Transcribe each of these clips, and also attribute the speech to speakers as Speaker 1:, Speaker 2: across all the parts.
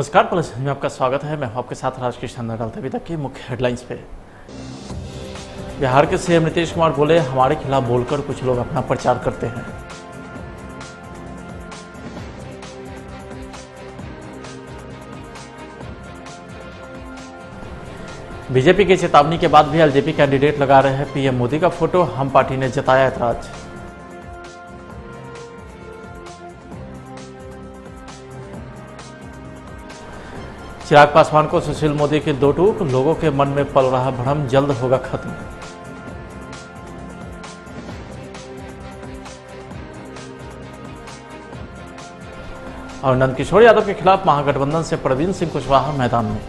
Speaker 1: नमस्कार, प्लस में आपका स्वागत है। मैं हूं आपके साथ राजकृष्ण डालते अभी तक की मुख्य हेडलाइंस पे। बिहार के सीएम नीतीश कुमार बोले, हमारे खिलाफ बोलकर कुछ लोग अपना प्रचार करते हैं। बीजेपी की चेतावनी के बाद भी एलजेपी कैंडिडेट लगा रहे हैं पीएम मोदी का फोटो, हम पार्टी ने जताया ऐतराज। चिराग पासवान को सुशील मोदी के दो टूक, लोगों के मन में पल रहा भ्रम जल्द होगा खत्म। और नंदकिशोर यादव के खिलाफ महागठबंधन से प्रवीण सिंह कुशवाहा मैदान में।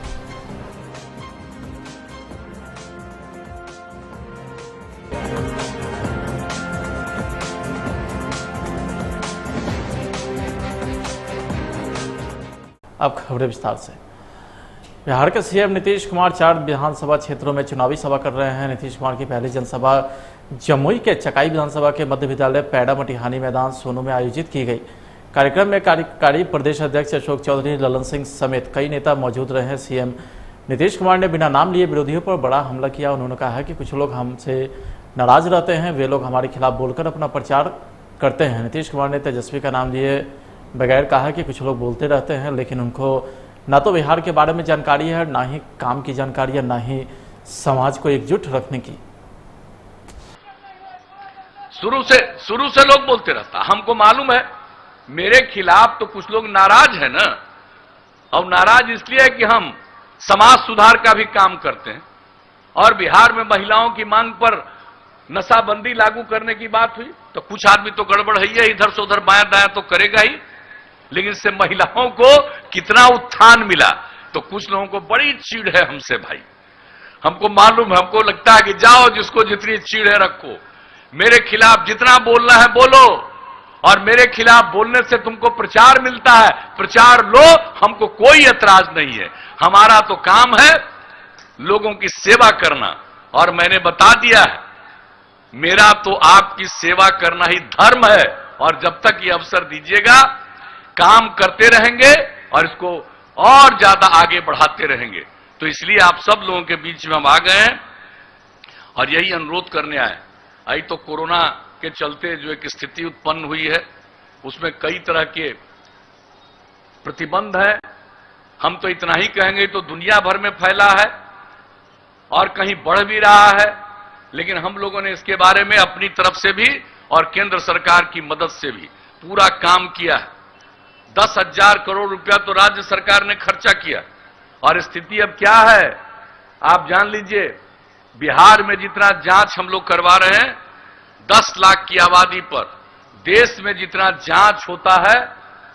Speaker 1: अब खबरें विस्तार से। बिहार के सीएम नीतीश कुमार 4 विधानसभा क्षेत्रों में चुनावी सभा कर रहे हैं। नीतीश कुमार की पहली जनसभा जमुई के चकाई विधानसभा के मध्य विद्यालय पैडा मटिहानी मैदान सोनू में आयोजित की गई। कार्यक्रम में कार्यकारी प्रदेश अध्यक्ष अशोक चौधरी, ललन सिंह समेत कई नेता मौजूद रहे। सीएम नीतीश कुमार ने बिना नाम लिए विरोधियों पर बड़ा हमला किया। उन्होंने कहा कि कुछ लोग हमसे नाराज रहते हैं, वे लोग हमारे खिलाफ बोलकर अपना प्रचार करते हैं। नीतीश कुमार ने तेजस्वी का नाम लिए बगैर कहा कि कुछ लोग बोलते रहते हैं, लेकिन उनको ना तो बिहार के बारे में जानकारी है, ना ही काम की जानकारी है, ना ही समाज को एकजुट रखने की।
Speaker 2: शुरू से लोग बोलते रहता, हमको मालूम है मेरे खिलाफ तो कुछ लोग नाराज है ना, और नाराज इसलिए है कि हम समाज सुधार का भी काम करते हैं। और बिहार में महिलाओं की मांग पर नशाबंदी लागू करने की बात हुई तो कुछ आदमी तो गड़बड़ है, इधर से उधर बायां दायां तो करेगा ही, लेकिन इससे महिलाओं को कितना उत्थान मिला। तो कुछ लोगों को बड़ी चीड़ है हमसे भाई, हमको मालूम है, हमको लगता है कि जाओ जिसको जितनी चीड़ है रखो, मेरे खिलाफ जितना बोलना है बोलो, और मेरे खिलाफ बोलने से तुमको प्रचार मिलता है, प्रचार लो, हमको कोई ऐतराज नहीं है। हमारा तो काम है लोगों की सेवा करना, और मैंने बता दिया है मेरा तो आपकी सेवा करना ही धर्म है, और जब तक ये अवसर दीजिएगा काम करते रहेंगे और इसको और ज्यादा आगे बढ़ाते रहेंगे। तो इसलिए आप सब लोगों के बीच में हम आ गए हैं और यही अनुरोध करने आए। आई तो कोरोना के चलते जो एक स्थिति उत्पन्न हुई है उसमें कई तरह के प्रतिबंध है। हम तो इतना ही कहेंगे, तो दुनिया भर में फैला है और कहीं बढ़ भी रहा है, लेकिन हम लोगों ने इसके बारे में अपनी तरफ से भी और केंद्र सरकार की मदद से भी पूरा काम किया है। 10,000 करोड़ रुपया तो राज्य सरकार ने खर्चा किया, और स्थिति अब क्या है आप जान लीजिए। बिहार में जितना जांच हम लोग करवा रहे हैं 10 लाख की आबादी पर, देश में जितना जांच होता है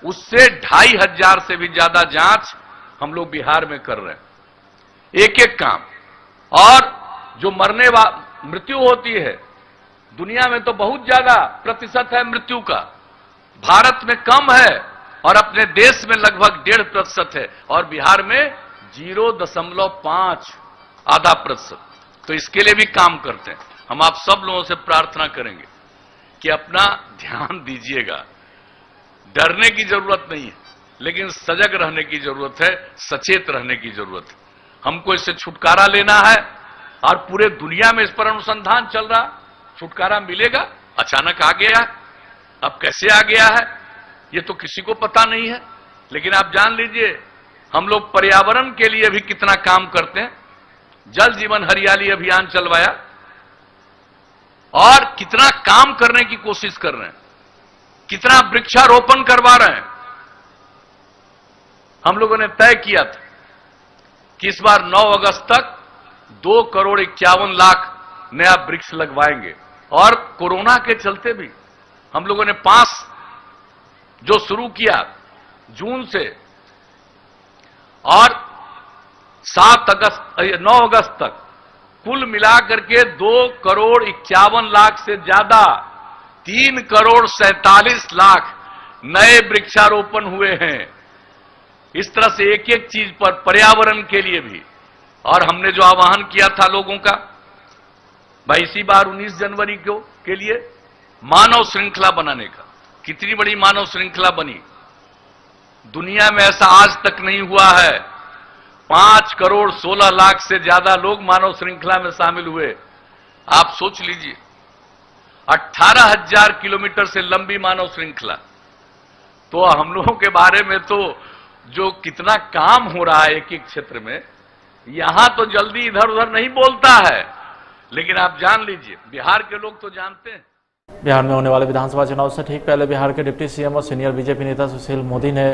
Speaker 2: उससे 2,500 से भी ज्यादा जांच हम लोग बिहार में कर रहे हैं, एक एक काम। और जो मृत्यु होती है दुनिया में तो बहुत ज्यादा प्रतिशत है मृत्यु का, भारत में कम है और अपने देश में लगभग 1.5% है, और बिहार में 0.5 आधा प्रतिशत। तो इसके लिए भी काम करते हैं। हम आप सब लोगों से प्रार्थना करेंगे कि अपना ध्यान दीजिएगा। डरने की जरूरत नहीं है, लेकिन सजग रहने की जरूरत है, सचेत रहने की जरूरत है। हमको इससे छुटकारा लेना है, और पूरे दुनिया में इस पर अनुसंधान चल रहा। छुटकारा मिलेगा, अचानक आ गया है, अब कैसे आ गया है ये तो किसी को पता नहीं है, लेकिन आप जान लीजिए हम लोग पर्यावरण के लिए भी कितना काम करते हैं। जल जीवन हरियाली अभियान चलवाया और कितना काम करने की कोशिश कर रहे हैं, कितना वृक्षारोपण करवा रहे हैं। हम लोगों ने तय किया था कि इस बार 9 अगस्त तक 2,51,00,000 नया वृक्ष लगवाएंगे, और कोरोना के चलते भी हम लोगों ने 5 जो शुरू किया जून से, और 9 अगस्त तक कुल मिलाकर के 2,51,00,000 से ज्यादा 3,47,00,000 नए वृक्षारोपण हुए हैं। इस तरह से एक एक चीज पर पर्यावरण के लिए भी। और हमने जो आह्वान किया था लोगों का भाई इसी बार 19 जनवरी को के लिए मानव श्रृंखला बनाने का, कितनी बड़ी मानव श्रृंखला बनी। दुनिया में ऐसा आज तक नहीं हुआ है। 5 करोड़ 16 लाख से ज्यादा लोग मानव श्रृंखला में शामिल हुए। आप सोच लीजिए, 18,000 किलोमीटर से लंबी मानव श्रृंखला। तो हम लोगों के बारे में तो जो कितना काम हो रहा है एक एक क्षेत्र में, यहां तो जल्दी इधर उधर नहीं बोलता है, लेकिन आप जान लीजिए बिहार के लोग तो जानते हैं।
Speaker 1: बिहार में होने वाले विधानसभा चुनाव से ठीक पहले बिहार के डिप्टी सीएम और सीनियर बीजेपी नेता सुशील मोदी ने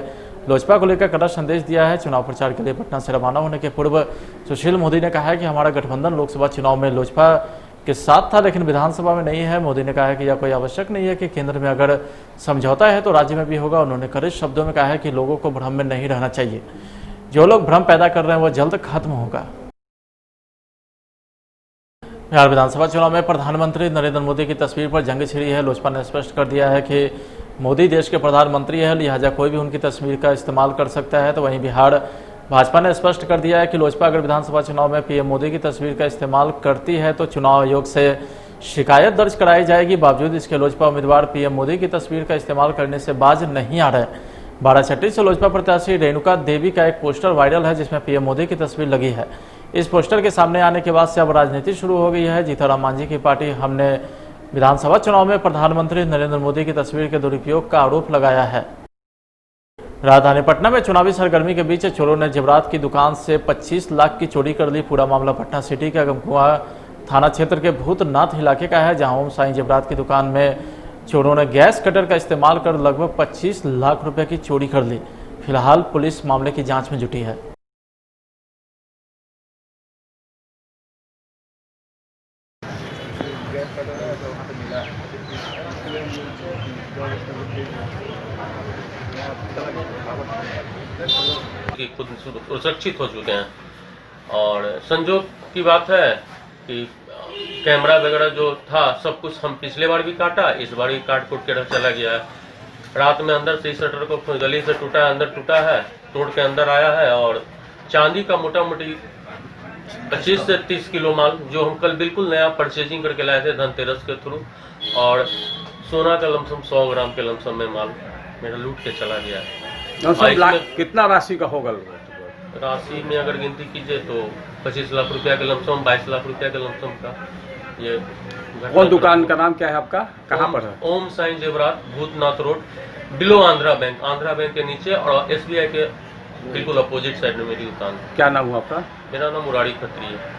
Speaker 1: लोजपा को लेकर कड़ा संदेश दिया है। चुनाव प्रचार के लिए पटना से रवाना होने के पूर्व सुशील मोदी ने कहा है कि हमारा गठबंधन लोकसभा चुनाव में लोजपा के साथ था, लेकिन विधानसभा में नहीं है। मोदी ने कहा है कि यह कोई आवश्यक नहीं है कि केंद्र में अगर समझौता है तो राज्य में भी होगा। उन्होंने कड़े शब्दों में कहा है कि लोगों को भ्रम में नहीं रहना चाहिए। जो लोग भ्रम पैदा कर रहे हैं वो जल्द खत्म होगा। बिहार विधानसभा चुनाव में प्रधानमंत्री नरेंद्र मोदी की तस्वीर पर जंग छिड़ी है। लोजपा ने स्पष्ट कर दिया है कि मोदी देश के प्रधानमंत्री है, लिहाजा कोई भी उनकी तस्वीर का इस्तेमाल कर सकता है। तो वहीं बिहार भाजपा ने स्पष्ट कर दिया है कि लोजपा अगर विधानसभा चुनाव में पीएम मोदी की तस्वीर का इस्तेमाल करती है तो चुनाव आयोग से शिकायत दर्ज कराई जाएगी। बावजूद इसके लोजपा उम्मीदवार पीएम मोदी की तस्वीर का इस्तेमाल करने से बाज नहीं आ रहे। बाराचट्टी से लोजपा प्रत्याशी रेणुका देवी का एक पोस्टर वायरल है जिसमें पीएम मोदी की तस्वीर लगी है। इस पोस्टर के सामने आने के बाद से अब राजनीति शुरू हो गई है। जीतनराम मांझी की पार्टी हमने विधानसभा चुनाव में प्रधानमंत्री नरेंद्र मोदी की तस्वीर के दुरुपयोग का आरोप लगाया है। राजधानी पटना में चुनावी सरगर्मी के बीच चोरों ने जेवरात की दुकान से 25 लाख की चोरी कर ली। पूरा मामला पटना सिटी के अगमकुआं थाना क्षेत्र के भूतनाथ इलाके का है, जहां ओम साईं जेवरात की दुकान में चोरों ने गैस कटर का इस्तेमाल कर लगभग 25 लाख रुपए की चोरी कर ली। फिलहाल पुलिस मामले की जांच में जुटी है।
Speaker 3: कि खुद सुरक्षित हो चुके हैं और संजोग की बात है कि कैमरा वगैरह जो था सब कुछ हम पिछले बार भी काटा, इस बार भी काट कूट के चला गया है। रात में अंदर से इस शटर को गली से टूटा है, अंदर टूटा है, तोड़ के अंदर आया है। और चांदी का मोटा मोटी 25 से 30 किलो माल जो हम कल बिल्कुल नया परचेजिंग करके लाए थे धनतेरस के थ्रू, और सोना का लमसम 100 ग्राम के लमसम में माल मेरा लूट के चला गया है।
Speaker 4: कितना राशि का होगा?
Speaker 3: राशि में अगर गिनती कीजिए तो 25 लाख रुपया के लमसम, 22 लाख रुपया के लमसम का। ये
Speaker 4: कौन दुकान का नाम क्या है आपका? कहाँ पर है?
Speaker 3: Om Sai Jewarat, Bhootnath road, below Andhra bank के नीचे और SBI के बिल्कुल अपोजिट साइड में मेरी दुकान है।
Speaker 4: क्या नाम हुआ आपका?
Speaker 3: मेरा नाम मुरारी खत्री है।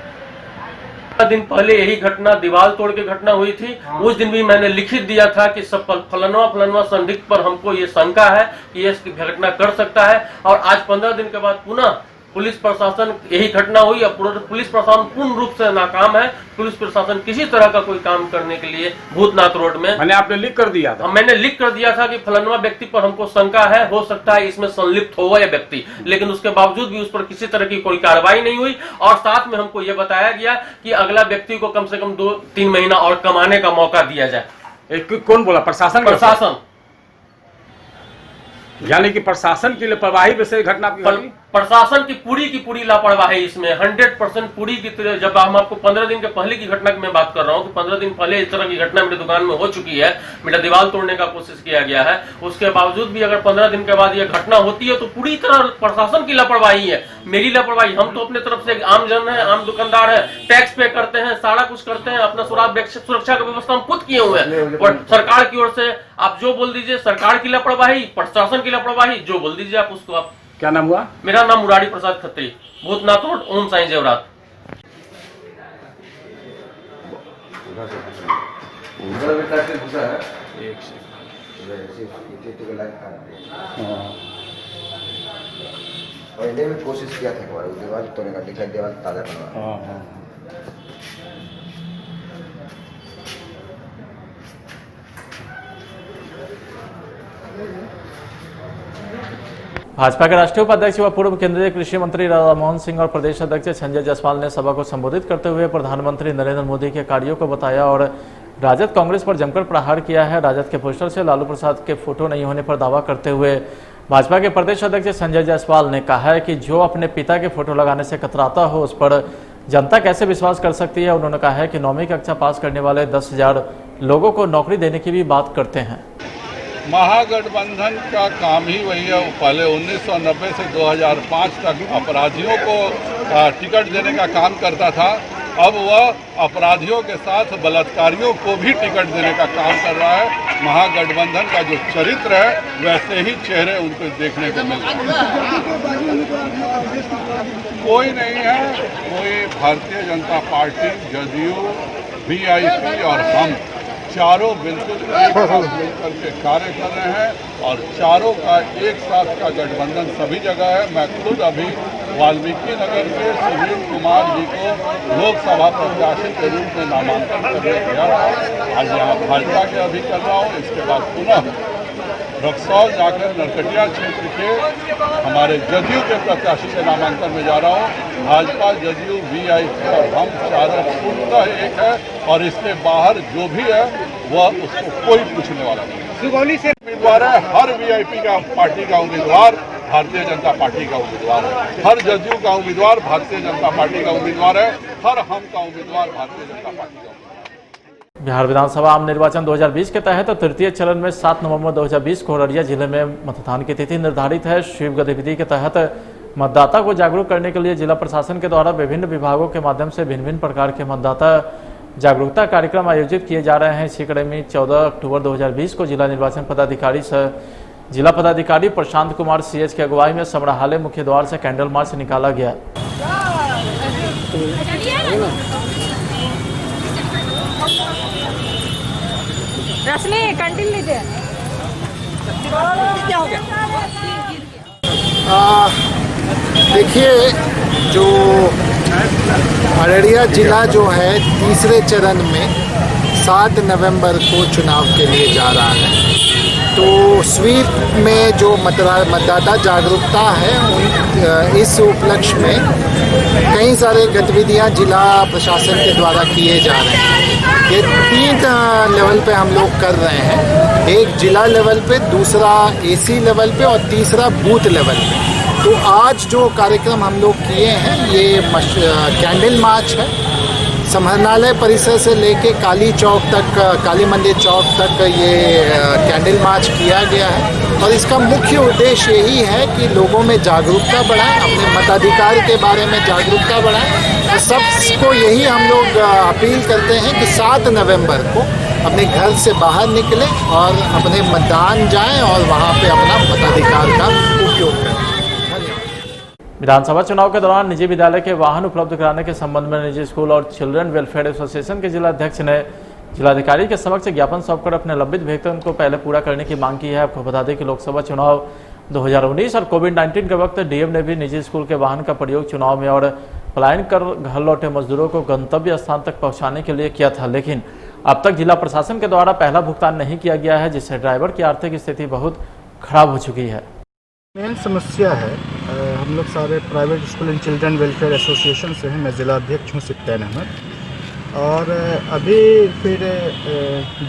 Speaker 3: दिन पहले यही घटना दीवार तोड़ के घटना हुई थी। उस दिन भी मैंने लिखित दिया था कि सब फलनवा संदिग्ध पर हमको ये शंका है कि ये घटना कर सकता है। और आज 15 दिन के बाद पुनः पुलिस प्रशासन, यही घटना हुई। अब पुलिस प्रशासन पूर्ण रूप से नाकाम है। पुलिस प्रशासन किसी तरह का कोई काम करने के लिए भूतनाथ रोड में,
Speaker 4: मैंने आपने लिख कर दिया था?
Speaker 3: मैंने लिख कर दिया था कि फलनवा व्यक्ति पर हमको शंका है, हो सकता है इसमें संलिप्त होगा यह व्यक्ति, लेकिन उसके बावजूद भी उस पर किसी तरह की कोई कार्रवाई नहीं हुई। और साथ में हमको यह बताया गया कि अगला व्यक्ति को कम से कम 2-3 महीना और कमाने का मौका दिया जाए।
Speaker 4: कौन बोला? प्रशासन?
Speaker 3: प्रशासन,
Speaker 4: यानी कि प्रशासन की लापरवाही में से घटना आपकी?
Speaker 3: प्रशासन की पूरी लापरवाही इसमें 100% पूरी की तरह। जब हम आपको 15 दिन के पहले की घटना की मैं बात कर रहा हूँ कि 15 दिन पहले इस तरह की घटना मेरी दुकान में हो चुकी है, मेरा दीवार तोड़ने का कोशिश किया गया है। उसके बावजूद भी अगर 15 दिन के बाद यह घटना होती है तो पूरी तरह प्रशासन की लापरवाही है, मेरी लापरवाही। हम तो अपने तरफ से आम जन है, आम दुकानदार है, टैक्स पे करते हैं, सारा कुछ करते हैं, अपना सुरक्षा का व्यवस्था हम खुद किए हुए हैं। और सरकार की ओर से आप जो बोल दीजिए, सरकार की लापरवाही, प्रशासन की लापरवाही, जो बोल दीजिए आप उसको। आप
Speaker 4: क्या नाम हुआ?
Speaker 3: मेरा नाम मुरारी प्रसाद खत्री, भूतनाथ रोड, ओम साईं जेवरात।
Speaker 5: पहले में कोशिश किया था दीवार तोड़ने का, दिखा दीवार ताजा करना।
Speaker 1: भाजपा के राष्ट्रीय उपाध्यक्ष व पूर्व केंद्रीय कृषि मंत्री राधा मोहन सिंह और प्रदेश अध्यक्ष संजय जायसवाल ने सभा को संबोधित करते हुए प्रधानमंत्री नरेंद्र मोदी के कार्यों को बताया और राजद कांग्रेस पर जमकर प्रहार किया है। राजद के पोस्टर से लालू प्रसाद के फोटो नहीं होने पर दावा करते हुए भाजपा के प्रदेश अध्यक्ष संजय जायसवाल ने कहा है कि जो अपने पिता के फोटो लगाने से कतराता हो उस पर जनता कैसे विश्वास कर सकती है। उन्होंने कहा है कि 9वीं कक्षा पास करने वाले 10,000 लोगों को नौकरी देने की भी बात करते हैं।
Speaker 6: महागठबंधन का काम ही वही है। पहले 1990 से 2005 तक अपराधियों को टिकट देने का काम करता था। अब वह अपराधियों के साथ बलात्कारियों को भी टिकट देने का काम कर रहा है। महागठबंधन का जो चरित्र है वैसे ही चेहरे उनको देखने को मिल रहे हैं। कोई नहीं है, कोई भारतीय जनता पार्टी, जदयू, वीआईपी और हम चारों बिल्कुल एक साथ मिलकर के कार्य कर रहे हैं और चारों का एक साथ का गठबंधन सभी जगह है। मैं खुद अभी वाल्मीकि नगर से सुनील कुमार जी को लोकसभा प्रत्याशी के रूप में नामांकन करने गया। आज यहाँ भाजपा के अभी कर रहा हूँ। इसके बाद पुनः रक्सौल जाकर नरकटिया क्षेत्र के हमारे जदयू के प्रत्याशी के नामांकन में जा रहा हूँ। भाजपा, जदयू, वीआईपी और हम चारों पूर्णतः एक है और इसके बाहर जो भी है वह उसको कोई पूछने वाला नहीं। सुगौली से उम्मीदवार है, हर वीआईपी का पार्टी का उम्मीदवार भारतीय जनता पार्टी का उम्मीदवार है, हर जदयू का उम्मीदवार भारतीय जनता पार्टी का उम्मीदवार है, हर हम का उम्मीदवार भारतीय जनता पार्टी का।
Speaker 1: बिहार विधानसभा आम निर्वाचन 2020 के तहत तृतीय चरण में 7 नवंबर 2020 को अररिया जिले में मतदान की तिथि निर्धारित है। स्वीप गतिविधि के तहत मतदाता को जागरूक करने के लिए जिला प्रशासन के द्वारा विभिन्न विभागों के माध्यम से भिन्न भिन्न प्रकार के मतदाता जागरूकता कार्यक्रम आयोजित किए जा रहे हैं। इसी कड़ी में 14 अक्टूबर 2020 को जिला निर्वाचन पदाधिकारी प्रशांत कुमार CH की अगुवाई में समराहाले मुख्य द्वार से कैंडल मार्च निकाला गया।
Speaker 7: रसले कैंटीन लीजिए। क्या हो गया?
Speaker 8: देखिए, जो अररिया जिला जो है तीसरे चरण में 7 नवंबर को चुनाव के लिए जा रहा है। तो स्वीप में जो मतदाता जागरूकता है इस उपलक्ष्य में कई सारे गतिविधियां जिला प्रशासन के द्वारा किए जा रहे हैं। ये 3 लेवल पे हम लोग कर रहे हैं, एक जिला लेवल पे, दूसरा AC लेवल पे और तीसरा बूथ लेवल पे। तो आज जो कार्यक्रम हम लोग किए हैं ये कैंडल मार्च है। समाहरणालय परिसर से लेके काली चौक तक, काली मंदिर चौक तक ये कैंडल मार्च किया गया है और इसका मुख्य उद्देश्य यही है कि लोगों में जागरूकता बढ़ाएं, अपने मताधिकार के बारे में जागरूकता बढ़ाएं। और सबको यही हम लोग अपील करते हैं कि 7 नवंबर को अपने घर से बाहर निकलें और अपने मतदान जाएं और वहाँ पे अपना मताधिकार का उपयोग करें।
Speaker 1: विधानसभा चुनाव के दौरान निजी विद्यालय के वाहन उपलब्ध कराने के संबंध में निजी स्कूल और चिल्ड्रन वेलफेयर एसोसिएशन के जिला अध्यक्ष ने जिलाधिकारी के समक्ष ज्ञापन सौंपकर अपने लंबित वेतन को पहले पूरा करने की मांग की है। आपको बता दें कि लोकसभा चुनाव 2019 और कोविड-19 के वक्त डीएम ने भी निजी स्कूल के वाहन का प्रयोग चुनाव में और पलायन कर घर लौटे मजदूरों को गंतव्य स्थान तक पहुँचाने के लिए किया था, लेकिन अब तक जिला प्रशासन के द्वारा पहला भुगतान नहीं किया गया है, जिससे ड्राइवर की आर्थिक स्थिति बहुत खराब हो चुकी है।
Speaker 9: मेन समस्या है, हम लोग सारे private school and children welfare association से हैं। मैं ज़िला अध्यक्ष हूँ सिप्तैन अहमद। और अभी फिर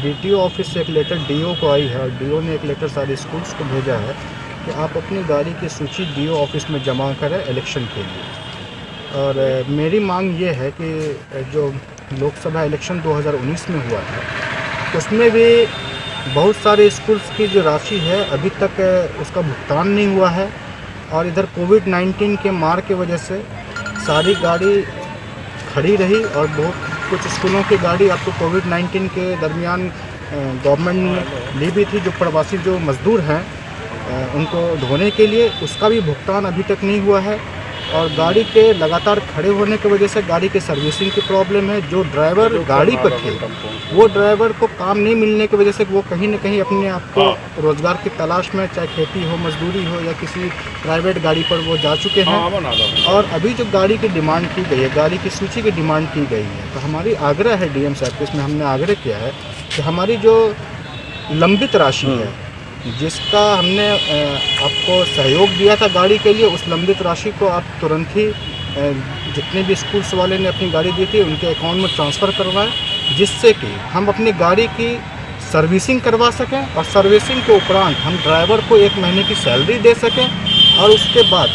Speaker 9: DTO ऑफिस से एक लेटर DO को आई है और DO ने एक लेटर सारे स्कूल्स को भेजा है कि आप अपनी गाड़ी की सूची DO ऑफिस में जमा करें इलेक्शन के लिए। और मेरी मांग ये है कि जो लोकसभा इलेक्शन 2019 में हुआ था उसमें भी बहुत सारे स्कूल्स की जो राशि है अभी तक उसका भुगतान नहीं हुआ है और इधर कोविड-19 के मार के वजह से सारी गाड़ी खड़ी रही और बहुत कुछ स्कूलों की गाड़ी अब तो कोविड-19 के दरमियान गवर्नमेंट ने ली भी थी, जो प्रवासी जो मज़दूर हैं उनको ढोने के लिए, उसका भी भुगतान अभी तक नहीं हुआ है। और गाड़ी के लगातार खड़े होने की वजह से गाड़ी के सर्विसिंग की प्रॉब्लम है। जो ड्राइवर गाड़ी पर थे वो ड्राइवर को काम नहीं मिलने की वजह से वो कहीं ना कहीं अपने आप को रोज़गार की तलाश में, चाहे खेती हो, मजदूरी हो या किसी प्राइवेट गाड़ी पर वो जा चुके हैं। और अभी जो गाड़ी की डिमांड की गई है, गाड़ी की सूची की डिमांड की गई है, तो हमारी आग्रह है DM साहब को, इसमें हमने आग्रह किया है कि हमारी जो लंबित राशि है जिसका हमने आपको सहयोग दिया था गाड़ी के लिए, उस लंबित राशि को आप तुरंत ही जितने भी स्कूल्स वाले ने अपनी गाड़ी दी थी उनके अकाउंट में ट्रांसफ़र करवाएं, जिससे कि हम अपनी गाड़ी की सर्विसिंग करवा सकें और सर्विसिंग के उपरांत हम ड्राइवर को 1 महीने की सैलरी दे सकें और उसके बाद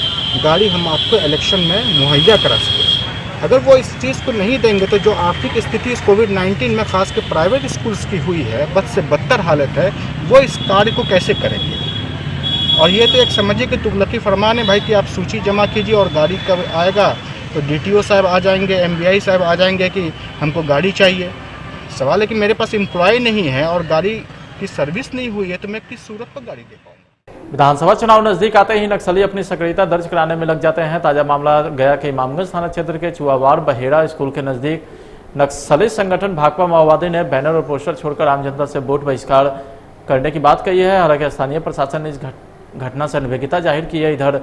Speaker 9: गाड़ी हम आपको इलेक्शन में मुहैया करा सकें। अगर वो इस चीज़ को नहीं देंगे तो जो आर्थिक स्थिति इस कोविड-19 में खास के प्राइवेट स्कूल्स की हुई है, बद से बदतर हालत है, वो इस कार्य को कैसे करेंगे। और ये तो एक समझिए कि तुगलकी फरमान है भाई कि आप सूची जमा कीजिए और गाड़ी कब आएगा तो DTO साहब आ जाएंगे, MBI साहब आ जाएंगे कि हमको गाड़ी चाहिए। सवाल है कि मेरे पास एम्प्लॉय नहीं है और गाड़ी की सर्विस नहीं हुई है तो मैं किस सूरत पर गाड़ी दे पाऊँगा।
Speaker 1: विधानसभा चुनाव नजदीक आते ही नक्सली अपनी सक्रियता दर्ज कराने में लग जाते हैं। ताजा मामला गया के इमामगंज थाना क्षेत्र के चुआवाड़ बहेड़ा स्कूल के नजदीक नक्सली संगठन भाकपा माओवादी ने बैनर और पोस्टर छोड़कर आम जनता से वोट बहिष्कार करने की बात कही है। हालांकि स्थानीय प्रशासन ने इस घटना से अनभिज्ञता जाहिर की है। इधर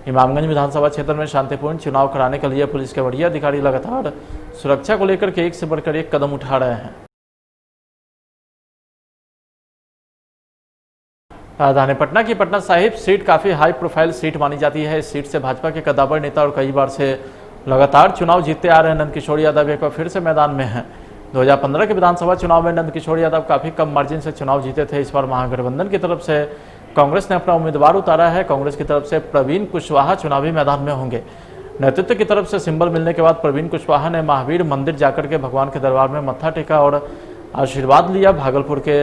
Speaker 1: इमामगंज विधानसभा क्षेत्र में शांतिपूर्ण चुनाव कराने के लिए पुलिस के वरीय अधिकारी लगातार सुरक्षा को लेकर के एक से बढ़कर एक कदम उठा रहे हैं। राजधानी पटना की पटना साहिब सीट काफी हाई प्रोफाइल सीट मानी जाती है। इस सीट से भाजपा के कद्दावर नेता और कई बार से लगातार चुनाव जीतते आ रहे नंद किशोर यादव एक बार फिर से मैदान में हैं। 2015 के विधानसभा चुनाव में नंद किशोर यादव काफी कम मार्जिन से चुनाव जीते थे। इस बार महागठबंधन की तरफ से कांग्रेस ने अपना उम्मीदवार उतारा है। कांग्रेस की तरफ से प्रवीण कुशवाहा चुनावी मैदान में होंगे। नेतृत्व की तरफ से सिंबल मिलने के बाद प्रवीण कुशवाहा ने महावीर मंदिर जाकर के भगवान के दरबार में मत्था टेका और आशीर्वाद लिया। भागलपुर के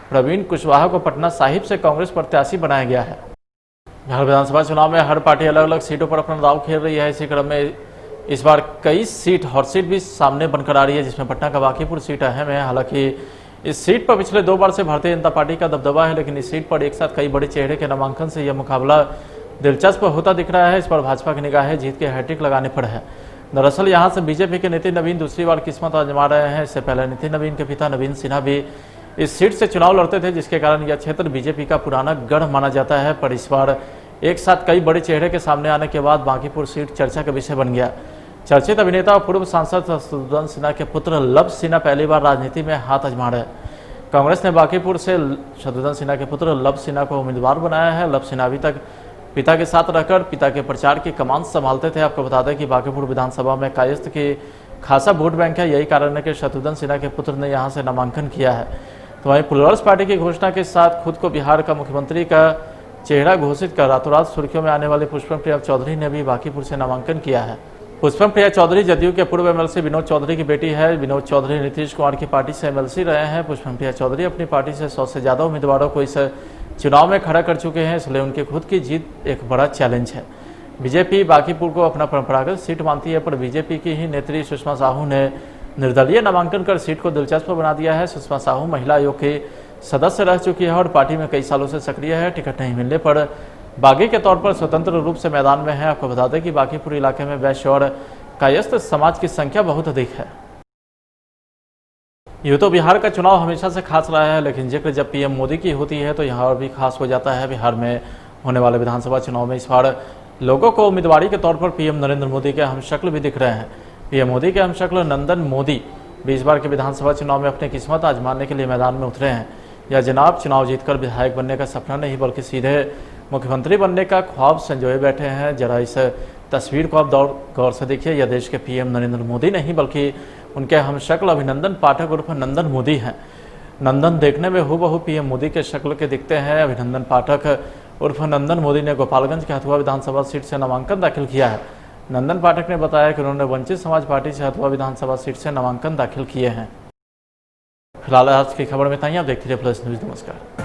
Speaker 1: प्रवीण कुशवाहा को पटना साहिब से कांग्रेस प्रत्याशी बनाया गया है। बिहार विधानसभा चुनाव में हर पार्टी अलग अलग सीटों पर अपना दाव खेल रही है। इसी क्रम में इस बार कई सीट हॉट सीट भी सामने बनकर आ रही है, जिसमें पटना का बांकीपुर सीट अहम है। हालांकि इस सीट पर पिछले 2 बार से भारतीय जनता पार्टी का दबदबा है, लेकिन इस सीट पर एक साथ कई बड़े चेहरे के नामांकन से यह मुकाबला दिलचस्प होता दिख रहा है। इस पर भाजपा की निगाहें जीत के हैट्रिक लगाने पर है। दरअसल यहां से बीजेपी के नितिन नवीन दूसरी बार किस्मत आजमा रहे हैं। इससे पहले नितिन नवीन के पिता नवीन सिन्हा भी इस सीट से चुनाव लड़ते थे, जिसके कारण यह क्षेत्र बीजेपी का पुराना गढ़ माना जाता है। पर इस बार एक साथ कई बड़े चेहरे के सामने आने के बाद बांकीपुर सीट चर्चा का विषय बन गया। चर्चित अभिनेता और पूर्व सांसद शत्रुघ्न सिन्हा के पुत्र लव सिन्हा पहली बार राजनीति में हाथ आजमा रहे। कांग्रेस ने बांकीपुर से शत्रुघ्न सिन्हा के पुत्र लव सिन्हा को उम्मीदवार बनाया है। लव सिन्हा अभी तक पिता के साथ रहकर पिता के प्रचार की कमान संभालते थे। आपको बता दें कि बांकीपुर विधानसभा में कायस्थ की खासा वोट बैंक है। यही कारण है कि शत्रुघ्न सिन्हा के पुत्र ने यहां से नामांकन किया है। तो वहीं प्लूरल्स पार्टी की घोषणा के साथ खुद को बिहार का मुख्यमंत्री का चेहरा घोषित कर रातों रात सुर्खियों में आने वाले पुष्पम प्रिया चौधरी ने भी बांकीपुर से नामांकन किया है। पुष्पम प्रिया चौधरी जदयू के पूर्व MLC विनोद चौधरी की बेटी है। विनोद चौधरी नीतीश कुमार की पार्टी से MLC रहे हैं। पुष्पम प्रिया चौधरी अपनी पार्टी से 100 से ज्यादा उम्मीदवारों को इस चुनाव में खड़ा कर चुके हैं, इसलिए उनकी खुद की जीत एक बड़ा चैलेंज है। बीजेपी बांकीपुर को अपना परंपरागत सीट मानती है, पर बीजेपी की ही नेत्री सुषमा साहू ने निर्दलीय नामांकन कर सीट को दिलचस्प बना दिया है। सुषमा साहू महिला आयोग की सदस्य रह चुकी है और पार्टी में कई सालों से सक्रिय है। टिकट नहीं मिलने पर बागी के तौर पर स्वतंत्र रूप से मैदान में है। आपको बता दें कि बांकीपुर इलाके में वैश्य और कायस्थ समाज की संख्या बहुत अधिक है। यूँ तो बिहार का चुनाव हमेशा से खास रहा है, लेकिन जिक्र जब PM मोदी की होती है तो यहाँ और भी खास हो जाता है। बिहार में होने वाले विधानसभा चुनाव में इस बार लोगों को उम्मीदवारी के तौर पर PM नरेंद्र मोदी के हमशक्ल भी दिख रहे हैं। PM मोदी के हमशक्ल नंदन मोदी 20 बार के विधानसभा चुनाव में अपनी किस्मत आजमाने के लिए मैदान में उतरे हैं। यह जनाब चुनाव जीतकर विधायक बनने का सपना नहीं, बल्कि सीधे मुख्यमंत्री बनने का ख्वाब संजोए बैठे हैं। जरा इस तस्वीर को आप गौर से देखिए। यह देश के PM नरेंद्र मोदी नहीं, बल्कि उनके हमशक्ल अभिनंदन पाठक उर्फ नंदन मोदी हैं। नंदन देखने में हूबहू PM मोदी के शक्ल के दिखते हैं। अभिनंदन पाठक उर्फ नंदन मोदी ने गोपालगंज के हथुआ विधानसभा सीट से नामांकन दाखिल किया है। नंदन पाठक ने बताया कि उन्होंने वंचित समाज पार्टी से हथुआ विधानसभा सीट से नामांकन दाखिल किए हैं। फिलहाल आज की खबर में इतना ही। आप देखते रहिए प्लस न्यूज। नमस्कार।